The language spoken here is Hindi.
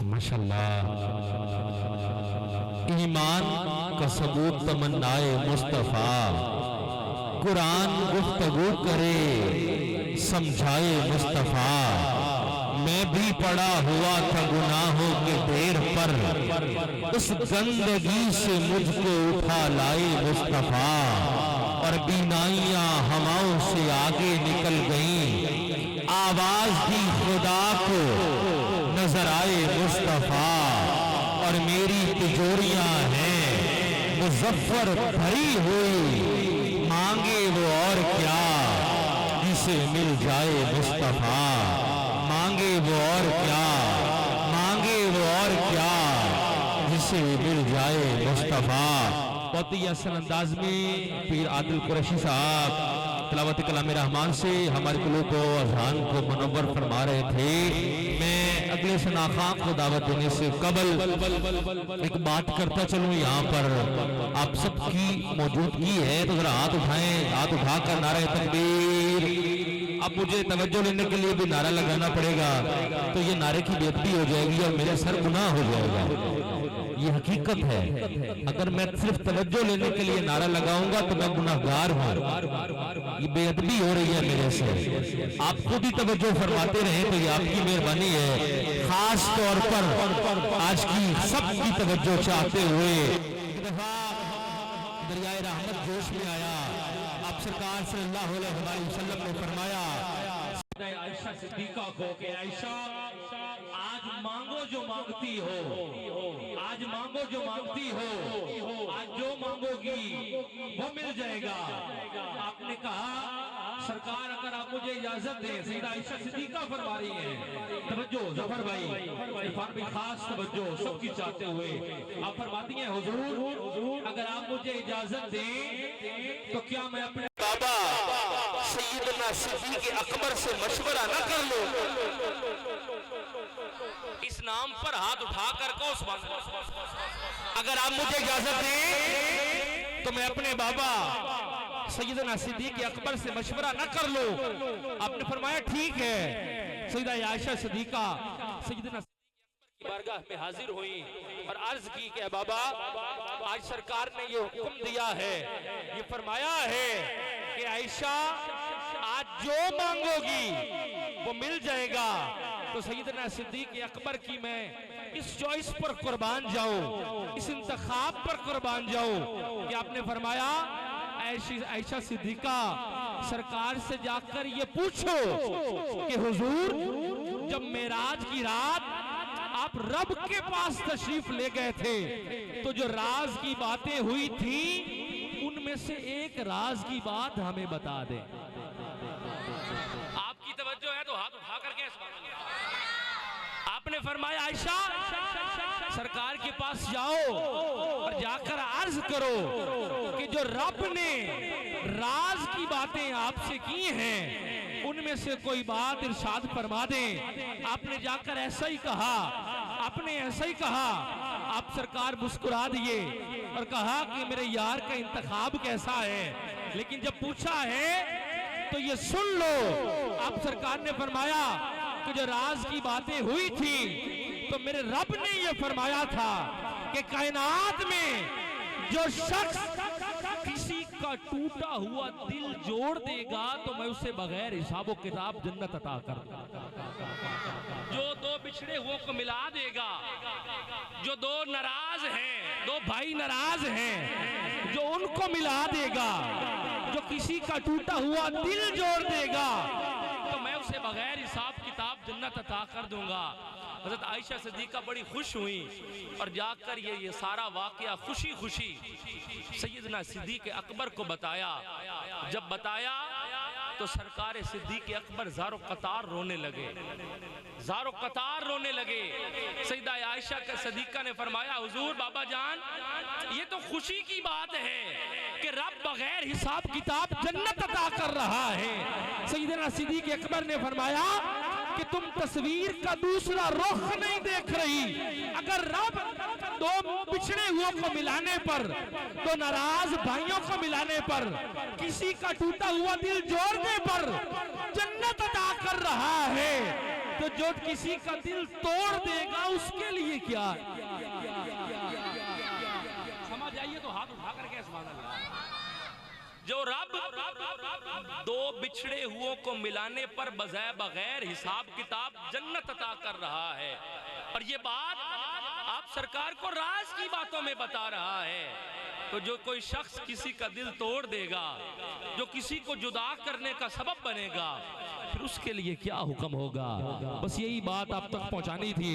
माशाल्लाह। ईमान का सबूत तमन्नाए मुस्तफा, कुरान गुफ्तगू करे समझाए मुस्तफा। मैं भी पड़ा हुआ था गुनाहों के ढेर पर, उस गंदगी से मुझको उठा लाए मुस्तफा। और बीनाइयां हवाओं से आगे निकल गईं, आवाज दी खुदा को नजर आए मुस्तफा। और मेरी तिजोरियां हैं मुजफ्फर भरी हुई, मांगे वो और क्या जिसे मिल जाए मुस्तफा। मांगे वो और क्या, मांगे वो और क्या जिसे मिल जाए मुस्तफा। बहुत ही असल अंदाज में पीर आदिल कुरैशी साहब तिलावत कलाम रहमान से हमारे कुलों को अज़ान को मुनव्वर फरमा रहे थे। मैं अगले शनाखा को दावत देने से कबल एक बात करता चलूं। यहाँ पर आप सबकी मौजूदगी है तो जरा हाथ उठाएं, हाथ उठाकर नारे तकबीर। अब मुझे तवज्जो लेने के लिए भी नारा लगाना पड़ेगा, तो ये नारे की बेइज्जती हो जाएगी और मेरे सर गुनाह हो जाएगा। ये हकीकत है। अगर मैं सिर्फ तवज्जो लेने के लिए नारा लगाऊंगा तो मैं गुनाहगार हूँ। ये बेअदबी हो रही है मेरे से। आप खुद ही तवज्जो फरमाते रहे तो ये आपकी मेहरबानी है। खास तौर पर आज की सबकी तवज्जो चाहते हुए दरियाए रहमत जोश में आया। आप सरकार सल्लल्लाहु अलैहि वसल्लम ने फरमाया आयशा सिद्दीका को कि आयशा आज मांगो जो मांगती हो, आज मांगो जो मांगती हो, आज जो मांगोगी वो मिल जाएगा। आपने कहा सरकार अगर आप मुझे इजाजत दें, सैयदा आयशा सिद्दीका फरमा रही है। तवज्जो जफर भाई, इरफान भाई खास तवज्जो सबकी चाहते हुए आप फरमाती हैं हुजूर अगर आप मुझे इजाजत दें तो क्या मैं अपने बाबा सैयदना सिद्दीक़ अकबर से मशवरा न कर लो। इस नाम पर हाथ उठाकर कहो अगर आप मुझे इजाजत दें तो मैं अपने बाबा सैयदना सिद्दीक़ अकबर से मशवरा न कर लो। आपने फरमाया ठीक है। सैयदा आयशा सिद्दीका सैयदना की बारगाह में हाजिर हुई और अर्ज की कि बाबा आज सरकार ने ये हुक्म दिया है, ये फरमाया है कि आयशा आज जो मांगोगी वो मिल जाएगा। तो सैयदना सिद्दीक़ अकबर की मैं इस चॉइस पर कुर्बान जाऊं, इस इंतखाब पर कुर्बान जाऊं कि आपने फरमाया आयशा सिद्दीका सरकार से जाकर ये पूछो कि हुजूर जब मेराज की रात आप रब के पास तशरीफ ले गए थे तो जो राज की बातें हुई थी उनमें से एक राज की बात हमें बता दें। आपकी तवज्जो है तो हाथ उठा करके आपने फरमाया आयशा सरकार के पास जाओ और जाकर अर्ज करो कि जो रब ने राज की बातें आपसे की हैं उनमें से कोई बात इरशाद फरमा दें। आपने जाकर ऐसा ही कहा, आपने ऐसा ही कहा। आप सरकार मुस्कुरा दिए और कहा कि मेरे यार का इंतखाब कैसा है, लेकिन जब पूछा है तो ये सुन लो। आप सरकार ने फरमाया कि जो राज की बातें हुई थी तो मेरे रब ने ये फरमाया था कि कायनात में जो शख्स किसी का टूटा हुआ दिल जोड़ देगा तो मैं उसे बगैर हिसाब व किताब जन्नत अता कर दूंगा। जो दो बिछड़े हुए को मिला देगा, जो दो नाराज हैं, दो भाई नाराज हैं, जो उनको मिला देगा, जो किसी का टूटा हुआ दिल जोड़ देगा तो मैं उसे बगैर हिसाब किताब जन्नत अता कर दूंगा। हज़रत आयशा सिद्दीका बड़ी खुश हुई और जाकर ये सारा वाकया खुशी खुशी सैयदना सिद्दीक़ अकबर को बताया। जब बताया तो सरकार सिद्दीक़ अकबर ज़ारो कतार रोने लगे, ज़ारो कतार रोने लगे। सैयदा आयशा का सिद्दीका ने फरमाया हुजूर बाबा जान ये तो खुशी की बात है कि रब बगैर हिसाब किताब जन्नत अता कर रहा है। सैयदना सिद्दीक़ अकबर ने फरमाया कि तुम तस्वीर का दूसरा रुख नहीं देख रही। अगर रब दो बिछड़े हुए को मिलाने पर, दो नाराज भाइयों को मिलाने पर, किसी का टूटा हुआ दिल जोड़ने पर जन्नत अता कर रहा है तो तो जो किसी का दिल तोड़ देगा उसके लिए क्या है। समझ आइए तो हाथ उठा करके सुभान अल्लाह। जो रब दो बिछड़े हुओं को मिलाने पर बगैर हिसाब किताब जन्नत अता कर रहा है, और ये बात आप सरकार को राज की बातों में बता रहा है, तो जो कोई शख्स किसी का दिल तोड़ देगा, जो किसी को जुदा करने का सबब बनेगा, फिर उसके लिए क्या हुक्म होगा। बस यही बात आप तक पहुंचानी थी।